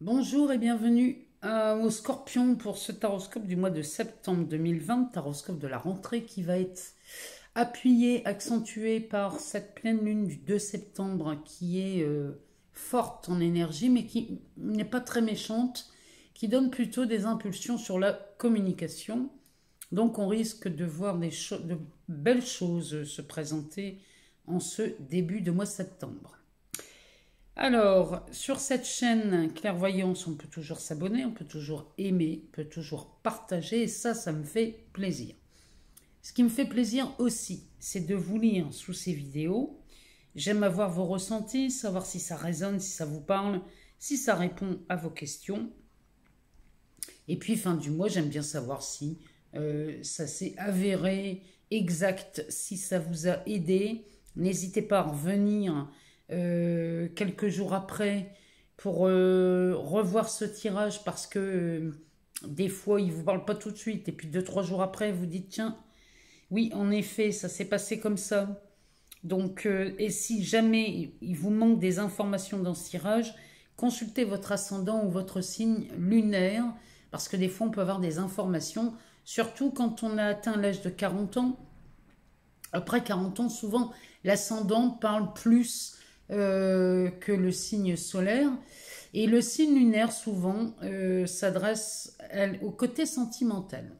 Bonjour et bienvenue au Scorpion pour ce taroscope du mois de septembre 2020, taroscope de la rentrée qui va être appuyé, accentué par cette pleine lune du 2 septembre qui est forte en énergie mais qui n'est pas très méchante, qui donne plutôt des impulsions sur la communication. Donc on risque de voir de belles choses se présenter en ce début de mois de septembre. Alors, sur cette chaîne Clairvoyance, on peut toujours s'abonner, on peut toujours aimer, on peut toujours partager, et ça me fait plaisir. Ce qui me fait plaisir aussi, c'est de vous lire sous ces vidéos. J'aime avoir vos ressentis, savoir si ça résonne, si ça vous parle, si ça répond à vos questions. Et puis, fin du mois, j'aime bien savoir si ça s'est avéré exact, si ça vous a aidé. N'hésitez pas à revenir quelques jours après pour revoir ce tirage parce que des fois il ne vous parle pas tout de suite et puis 2-3 jours après vous dites tiens oui en effet ça s'est passé comme ça. Donc et si jamais il vous manque des informations dans ce tirage, consultez votre ascendant ou votre signe lunaire parce que des fois on peut avoir des informations, surtout quand on a atteint l'âge de 40 ans. Après 40 ans, souvent l'ascendant parle plus que le signe solaire. Et le signe lunaire, souvent, s'adresse au côté sentimental.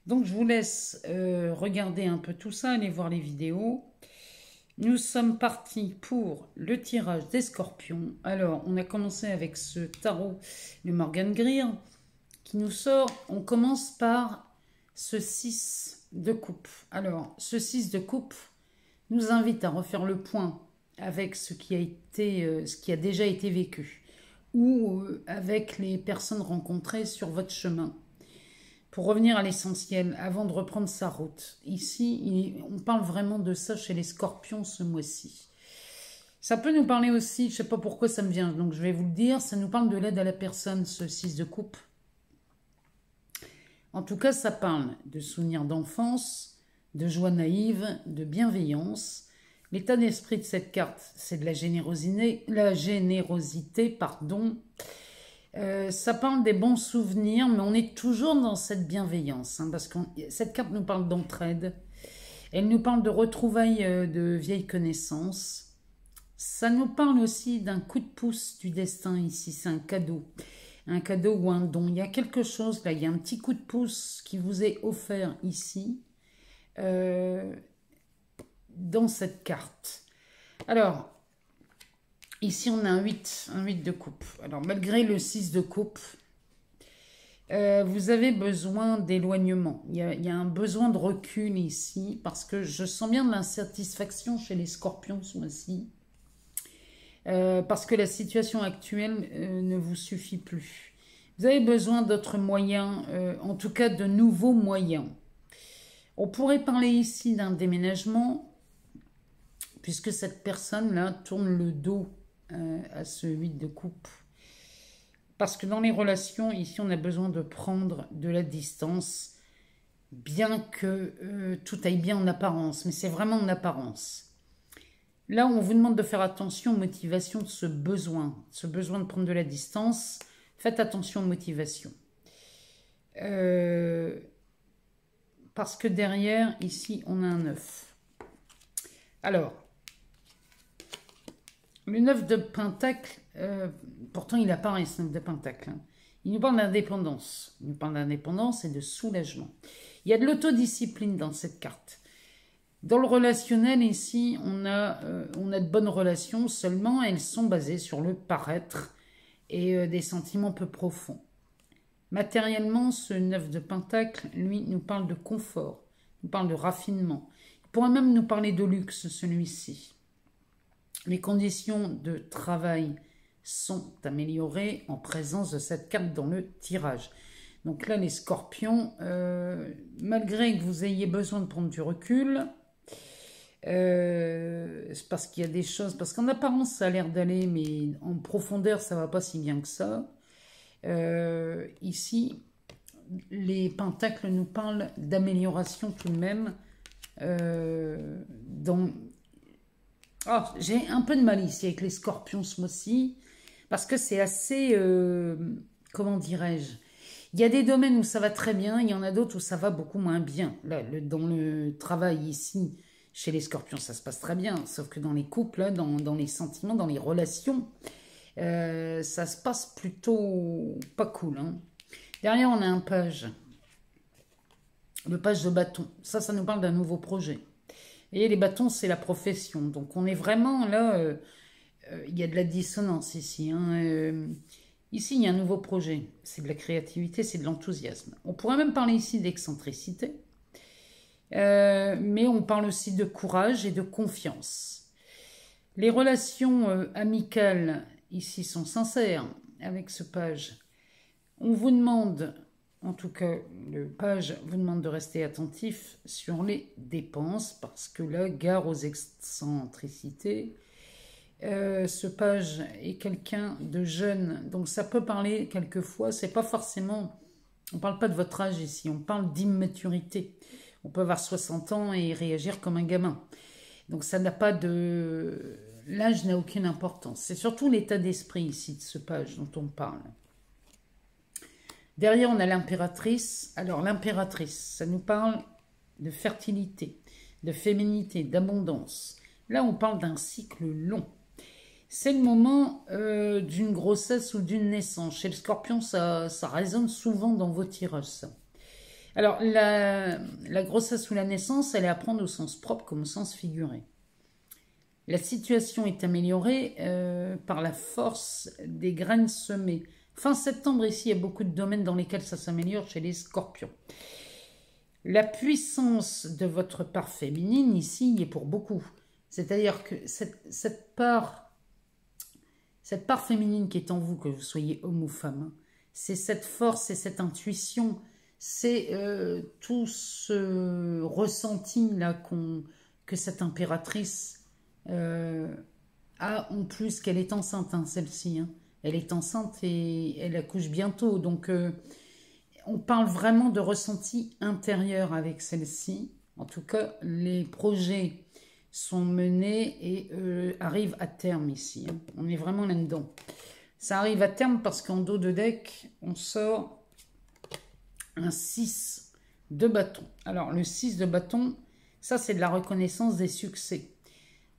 Donc, je vous laisse regarder un peu tout ça, aller voir les vidéos. Nous sommes partis pour le tirage des scorpions. Alors, on a commencé avec ce tarot, le Morgan Greer, qui nous sort. On commence par ce 6 de coupe. Alors, ce 6 de coupe nous invite à refaire le point avec ce qui a déjà été vécu ou avec les personnes rencontrées sur votre chemin. Pour revenir à l'essentiel, avant de reprendre sa route, ici, on parle vraiment de ça chez les scorpions ce mois-ci. Ça peut nous parler aussi, je ne sais pas pourquoi ça me vient, donc je vais vous le dire, ça nous parle de l'aide à la personne, ce 6 de coupe. En tout cas, ça parle de souvenirs d'enfance, de joie naïve, de bienveillance. L'état d'esprit de cette carte, c'est de la générosité, pardon. Ça parle des bons souvenirs, mais on est toujours dans cette bienveillance, parce que cette carte nous parle d'entraide. Elle nous parle de retrouvailles de vieilles connaissances. Ça nous parle aussi d'un coup de pouce du destin ici, c'est un cadeau ou un don. Il y a quelque chose là, il y a un petit coup de pouce qui vous est offert ici. Dans cette carte. Alors, ici on a un 8 de coupe. Alors, malgré le 6 de coupe, vous avez besoin d'éloignement. Il y a un besoin de recul ici, parce que je sens bien de l'insatisfaction chez les scorpions ce mois-ci. Parce que la situation actuelle ne vous suffit plus. Vous avez besoin d'autres moyens, en tout cas de nouveaux moyens. On pourrait parler ici d'un déménagement, puisque cette personne-là tourne le dos à ce 8 de coupe. Parce que dans les relations, ici, on a besoin de prendre de la distance, bien que tout aille bien en apparence, mais c'est vraiment en apparence. Là, on vous demande de faire attention aux motivations de ce besoin de prendre de la distance. Faites attention aux motivations. Parce que derrière, ici, on a un 9. Alors, le 9 de Pentacle, pourtant il apparaît ce 9 de Pentacle. Il nous parle d'indépendance. Il nous parle d'indépendance et de soulagement. Il y a de l'autodiscipline dans cette carte. Dans le relationnel, ici, on a de bonnes relations, seulement elles sont basées sur le paraître et des sentiments peu profonds. Matériellement, ce 9 de Pentacle, lui, nous parle de confort, nous parle de raffinement. Il pourrait même nous parler de luxe, celui-ci. Les conditions de travail sont améliorées en présence de cette carte dans le tirage. Donc là, les scorpions, malgré que vous ayez besoin de prendre du recul, c'est parce qu'il y a des choses, parce qu'en apparence, ça a l'air d'aller, mais en profondeur, ça ne va pas si bien que ça. Ici, les pentacles nous parlent d'amélioration tout de même dans... Oh, j'ai un peu de mal ici avec les scorpions ce mois-ci, parce que c'est assez, comment dirais-je, il y a des domaines où ça va très bien, il y en a d'autres où ça va beaucoup moins bien. Là, dans le travail ici, chez les scorpions, ça se passe très bien, sauf que dans les couples, là, dans les sentiments, dans les relations, ça se passe plutôt pas cool, hein. Derrière, on a un page, le page de bâton. Ça nous parle d'un nouveau projet. Et les bâtons, c'est la profession. Donc, on est vraiment là, il y a de la dissonance ici, hein. Ici, il y a un nouveau projet. C'est de la créativité, c'est de l'enthousiasme. On pourrait même parler ici d'excentricité. Mais on parle aussi de courage et de confiance. Les relations amicales ici sont sincères avec ce page. On vous demande, en tout cas le page vous demande de rester attentif sur les dépenses parce que là, gare aux excentricités. Ce page est quelqu'un de jeune, donc ça peut parler quelquefois, c'est pas forcément, on parle pas de votre âge ici, on parle d'immaturité. On peut avoir 60 ans et réagir comme un gamin. Donc ça n'a pas de... L'âge n'a aucune importance. C'est surtout l'état d'esprit ici de ce page dont on parle. Derrière, on a l'impératrice. Alors l'impératrice, ça nous parle de fertilité, de féminité, d'abondance. Là, on parle d'un cycle long. C'est le moment d'une grossesse ou d'une naissance. Chez le scorpion, ça résonne souvent dans vos tireuses, ça. Alors, la grossesse ou la naissance, elle est à prendre au sens propre comme au sens figuré. La situation est améliorée par la force des graines semées. Fin septembre, ici, il y a beaucoup de domaines dans lesquels ça s'améliore chez les scorpions. La puissance de votre part féminine, ici, y est pour beaucoup. C'est-à-dire que cette part féminine qui est en vous, que vous soyez homme ou femme, c'est cette force, c'est cette intuition, c'est tout ce ressenti-là que cette impératrice a en plus qu'elle est enceinte, hein, celle-ci. Hein. Elle est enceinte et elle accouche bientôt. Donc, on parle vraiment de ressenti intérieur avec celle-ci. En tout cas, les projets sont menés et arrivent à terme ici. Hein. On est vraiment là-dedans. Ça arrive à terme parce qu'en dos de deck, on sort un 6 de bâton. Alors, le 6 de bâton, ça, c'est de la reconnaissance des succès.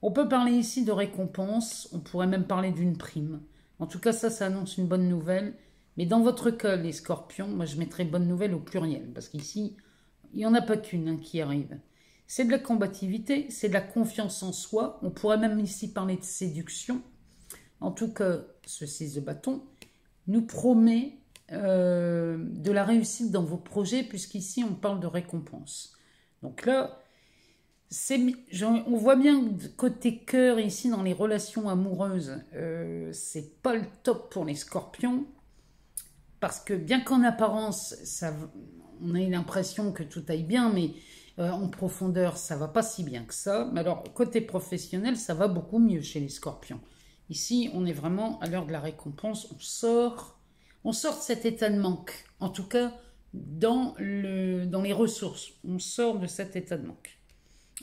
On peut parler ici de récompense, on pourrait même parler d'une prime. En tout cas, ça annonce une bonne nouvelle. Mais dans votre cas, les scorpions, moi, je mettrais bonne nouvelle au pluriel. Parce qu'ici, il n'y en a pas qu'une hein, qui arrive. C'est de la combativité, c'est de la confiance en soi. On pourrait même ici parler de séduction. En tout cas, ce 6 de bâton nous promet de la réussite dans vos projets, puisqu'ici on parle de récompense. Donc là, on voit bien côté cœur ici dans les relations amoureuses, c'est pas le top pour les scorpions, parce que bien qu'en apparence, on a l'impression que tout aille bien, mais en profondeur, ça va pas si bien que ça. Mais alors, côté professionnel, ça va beaucoup mieux chez les scorpions. Ici, on est vraiment à l'heure de la récompense, on sort de cet état de manque, en tout cas dans les ressources, on sort de cet état de manque.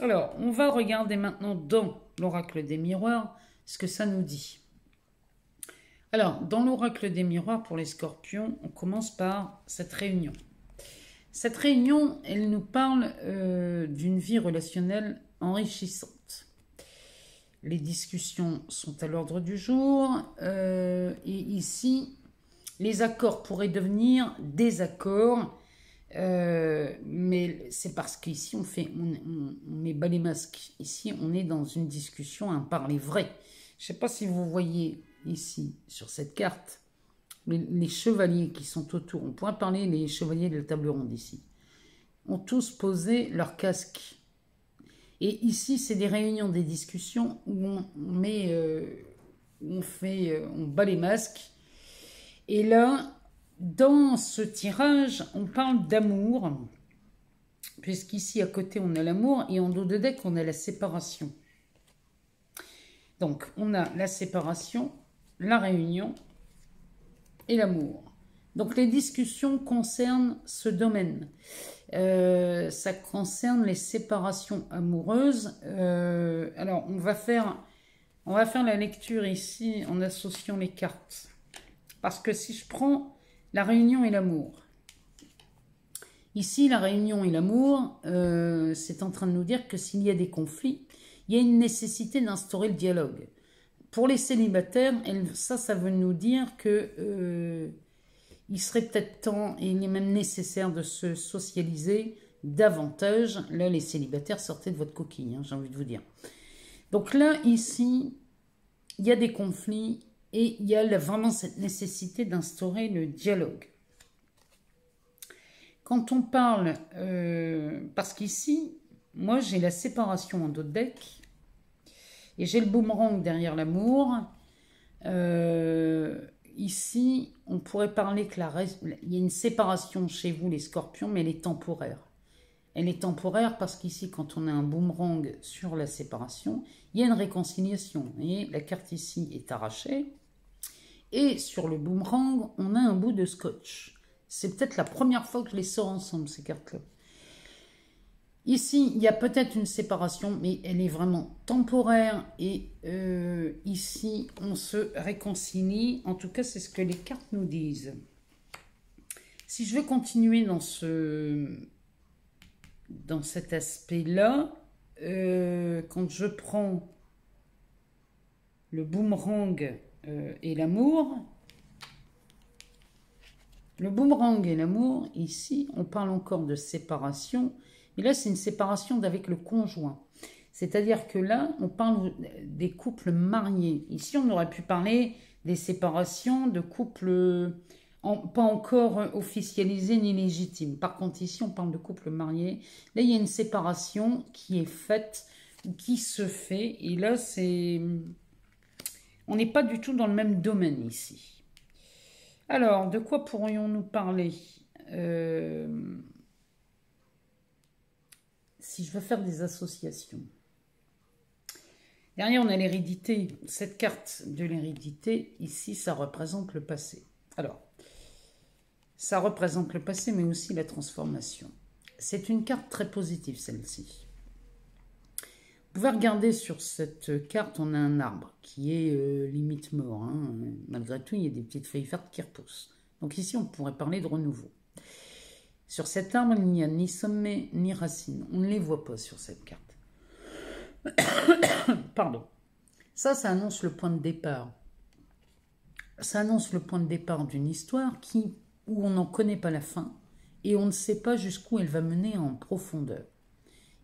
Alors, on va regarder maintenant dans l'oracle des miroirs ce que ça nous dit. Alors, dans l'oracle des miroirs pour les scorpions, on commence par cette réunion. Cette réunion, elle nous parle d'une vie relationnelle enrichissante. Les discussions sont à l'ordre du jour et ici, les accords pourraient devenir désaccords, mais c'est parce qu'ici, on met bas les masques. Ici, on est dans une discussion, un parler vrai. Je ne sais pas si vous voyez ici, sur cette carte, les chevaliers qui sont autour. On pourrait parler des chevaliers de la table ronde ici. Ont tous posé leur casque. Et ici, c'est des réunions, des discussions où on bat les masques. Et là, dans ce tirage, on parle d'amour, puisqu'ici, à côté, on a l'amour, et en dos de deck, on a la séparation. Donc, on a la séparation, la réunion et l'amour. Donc, les discussions concernent ce domaine. Ça concerne les séparations amoureuses. Alors, on va faire On va faire la lecture ici en associant les cartes. Parce que si je prends la réunion et l'amour, ici la réunion et l'amour, c'est en train de nous dire que s'il y a des conflits, il y a une nécessité d'instaurer le dialogue. Pour les célibataires, ça veut nous dire que il serait peut-être temps, et il est même nécessaire de se socialiser davantage. Là, les célibataires, sortez de votre coquille, hein, j'ai envie de vous dire. Donc là, ici, il y a des conflits et il y a vraiment cette nécessité d'instaurer le dialogue. Quand on parle, parce qu'ici, moi j'ai la séparation en dos de deck et j'ai le boomerang derrière l'amour. Ici, on pourrait parler que il y a une séparation chez vous, les scorpions, mais elle est temporaire. Elle est temporaire parce qu'ici, quand on a un boomerang sur la séparation, il y a une réconciliation. Et la carte ici est arrachée. Et sur le boomerang, on a un bout de scotch. C'est peut-être la première fois que je les sors ensemble, ces cartes-là. Ici, il y a peut-être une séparation, mais elle est vraiment temporaire. Et ici, on se réconcilie. En tout cas, c'est ce que les cartes nous disent. Si je veux continuer dans cet aspect-là, quand je prends le boomerang et l'amour, ici, on parle encore de séparation, mais là, c'est une séparation avec le conjoint. C'est-à-dire que là, on parle des couples mariés. Ici, on aurait pu parler des séparations de couples pas encore officialisés ni légitimes. Par contre, ici, on parle de couples mariés. Là, il y a une séparation qui est faite ou qui se fait. Et là, on n'est pas du tout dans le même domaine ici. Alors, de quoi pourrions-nous parler si je veux faire des associations? Derrière, on a l'hérédité. Cette carte de l'hérédité, ici, ça représente le passé. Alors, ça représente le passé, mais aussi la transformation. C'est une carte très positive, celle-ci. Vous pouvez regarder sur cette carte, on a un arbre qui est limite mort. Hein. Malgré tout, il y a des petites feuilles vertes qui repoussent. Donc ici, on pourrait parler de renouveau. Sur cet arbre, il n'y a ni sommet ni racine. On ne les voit pas sur cette carte. Pardon. Ça annonce le point de départ. Ça annonce le point de départ d'une histoire où on n'en connaît pas la fin et on ne sait pas jusqu'où elle va mener en profondeur.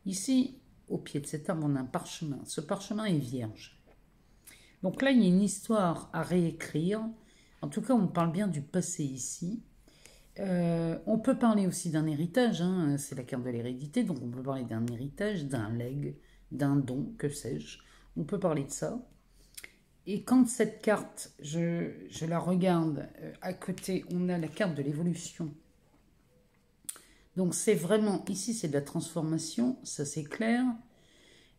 Ici, au pied de cet arbre, on a un parchemin. Ce parchemin est vierge. Donc là, il y a une histoire à réécrire. En tout cas, on parle bien du passé ici. On peut parler aussi d'un héritage. Hein. C'est la carte de l'hérédité. Donc on peut parler d'un héritage, d'un legs, d'un don, que sais-je. On peut parler de ça. Et quand cette carte, je la regarde, à côté, on a la carte de l'évolution. Donc c'est vraiment, ici c'est de la transformation, ça c'est clair.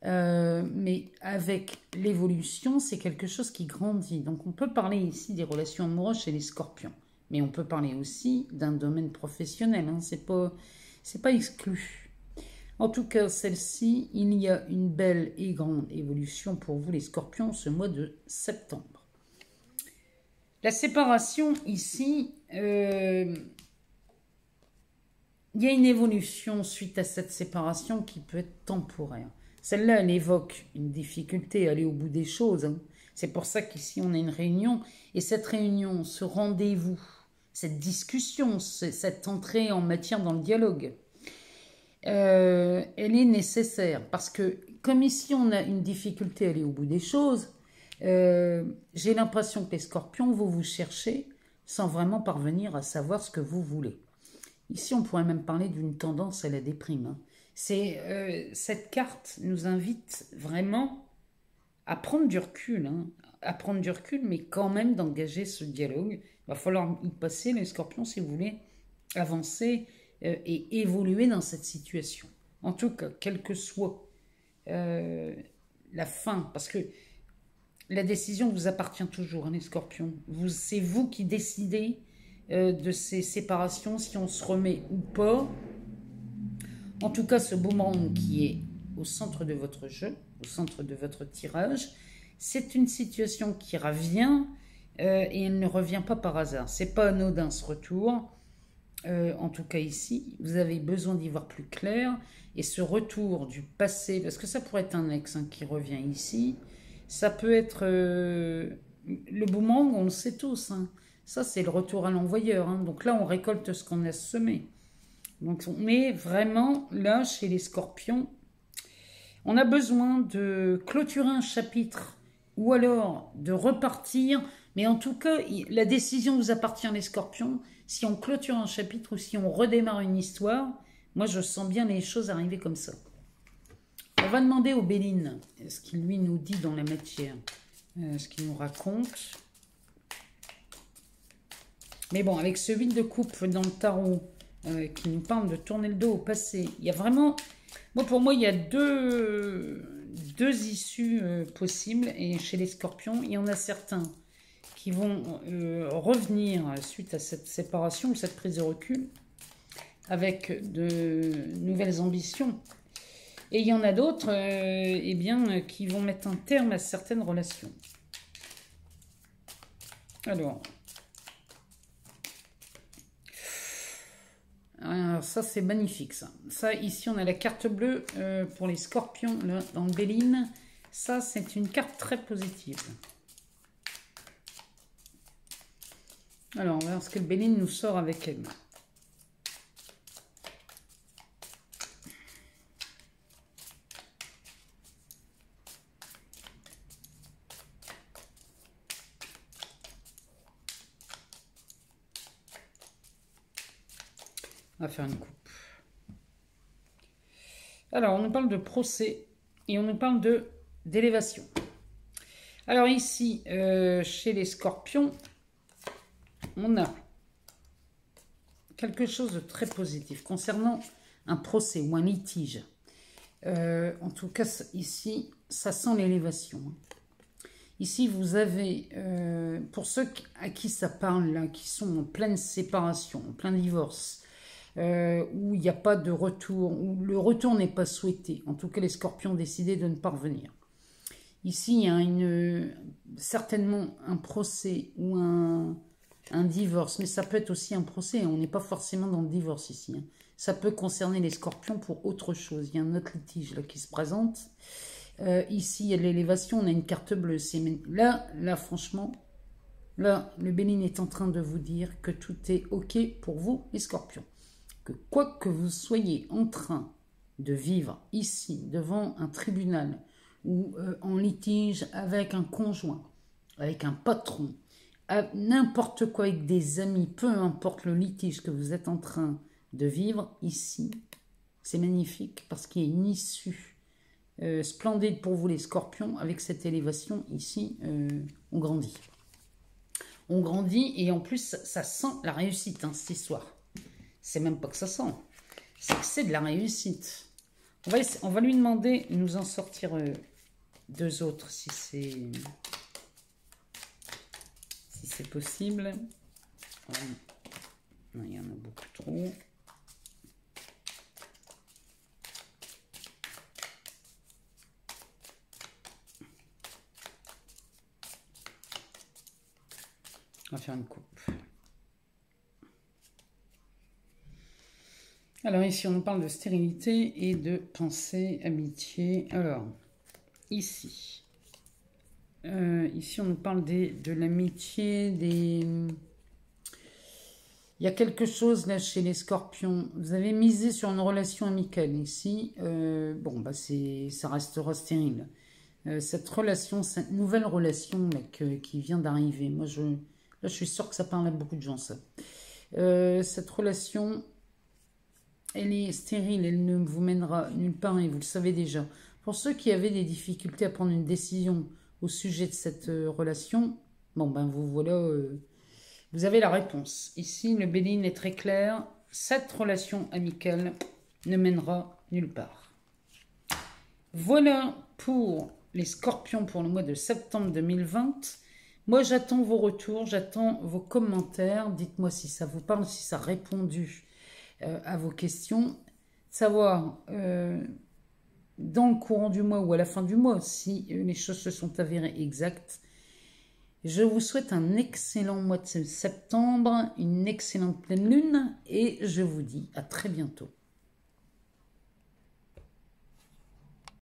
Mais avec l'évolution, c'est quelque chose qui grandit. Donc on peut parler ici des relations amoureuses chez les scorpions. Mais on peut parler aussi d'un domaine professionnel, hein. C'est pas exclu. En tout cas, celle-ci, il y a une belle et grande évolution pour vous les scorpions ce mois de septembre. La séparation ici, il y a une évolution suite à cette séparation qui peut être temporaire. Celle-là, elle évoque une difficulté à aller au bout des choses. Hein. C'est pour ça qu'ici, on a une réunion. Et cette réunion, ce rendez-vous, cette discussion, cette entrée en matière dans le dialogue, elle est nécessaire. Parce que, comme ici, on a une difficulté à aller au bout des choses, j'ai l'impression que les scorpions vont vous chercher sans vraiment parvenir à savoir ce que vous voulez. Ici, on pourrait même parler d'une tendance à la déprime. Hein. Cette carte nous invite vraiment à prendre du recul. Hein. À prendre du recul, mais quand même d'engager ce dialogue. Il va falloir y passer, les scorpions, si vous voulez avancer et évoluer dans cette situation. En tout cas, quelle que soit la fin, parce que la décision vous appartient toujours, hein, les scorpions. C'est vous qui décidez de ces séparations, si on se remet ou pas. En tout cas, ce boomerang qui est au centre de votre jeu, au centre de votre tirage, C'est une situation qui revient et elle ne revient pas par hasard. C'est pas anodin ce retour. En tout cas ici, vous avez besoin d'y voir plus clair. Et ce retour du passé, parce que ça pourrait être un ex qui revient ici, ça peut être le boomerang, on le sait tous. Ça, c'est le retour à l'envoyeur. Donc là, on récolte ce qu'on a semé. Donc on est vraiment là, chez les scorpions, on a besoin de clôturer un chapitre ou alors de repartir. Mais en tout cas, la décision vous appartient, les scorpions. Si on clôture un chapitre ou si on redémarre une histoire, moi je sens bien les choses arriver comme ça. On va demander au Béline ce qu'il lui nous dit dans la matière, ce qu'il nous raconte. Mais bon, avec ce 8 de coupe dans le tarot qui nous parle de tourner le dos au passé, il y a vraiment... Pour moi, il y a deux issues possibles. Et chez les scorpions, il y en a certains qui vont revenir suite à cette séparation ou cette prise de recul avec de nouvelles ambitions. Et il y en a d'autres qui vont mettre un terme à certaines relations. Alors ça, c'est magnifique, ça. Ça, ici, on a la carte bleue pour les scorpions là, dans le Béline. Ça, c'est une carte très positive. Alors, on va voir ce que le Béline nous sort avec elle. On va faire une coupe. Alors, on nous parle de procès et on nous parle d'élévation. Alors ici, chez les scorpions, on a quelque chose de très positif concernant un procès ou un litige. En tout cas, ici, ça sent l'élévation. Ici, vous avez, pour ceux à qui ça parle, là, qui sont en pleine séparation, en plein divorce, où il n'y a pas de retour, où le retour n'est pas souhaité. En tout cas, les scorpions ont décidé de ne pas revenir. Ici, il y a certainement un procès ou un divorce, mais ça peut être aussi un procès. On n'est pas forcément dans le divorce ici. Ça peut concerner les scorpions pour autre chose. Il y a un autre litige là, qui se présente. Ici, il y a de l'élévation. On a une carte bleue. Là, franchement, là, le Béline est en train de vous dire que tout est OK pour vous, les scorpions. Que quoi que vous soyez en train de vivre ici, devant un tribunal, ou en litige avec un conjoint, avec un patron, n'importe quoi, avec des amis, peu importe le litige que vous êtes en train de vivre ici, c'est magnifique parce qu'il y a une issue splendide pour vous les scorpions. Avec cette élévation ici, on grandit. On grandit et en plus ça sent la réussite, cette histoire. C'est même pas que ça sent, c'est que c'est de la réussite. On va lui demander de nous en sortir deux autres si c'est possible. Non, il y en a beaucoup trop. On va faire une coupe. Alors ici, on nous parle de stérilité et de pensée, amitié. Alors, ici, on nous parle de l'amitié, Il y a quelque chose là chez les scorpions. Vous avez misé sur une relation amicale ici. Ça restera stérile. Cette relation, cette nouvelle relation là, qui vient d'arriver. Moi, je suis sûre que ça parle à beaucoup de gens, ça. Cette relation, elle est stérile, elle ne vous mènera nulle part et vous le savez déjà. Pour ceux qui avaient des difficultés à prendre une décision au sujet de cette relation, vous voilà, vous avez la réponse. Ici, le Béline est très clair. Cette relation amicale ne mènera nulle part. Voilà pour les scorpions pour le mois de septembre 2020. Moi, j'attends vos retours, j'attends vos commentaires. Dites-moi si ça vous parle, si ça a répondu à vos questions. Savoir dans le courant du mois ou à la fin du mois, si les choses se sont avérées exactes. Je vous souhaite un excellent mois de septembre, une excellente pleine lune et je vous dis à très bientôt.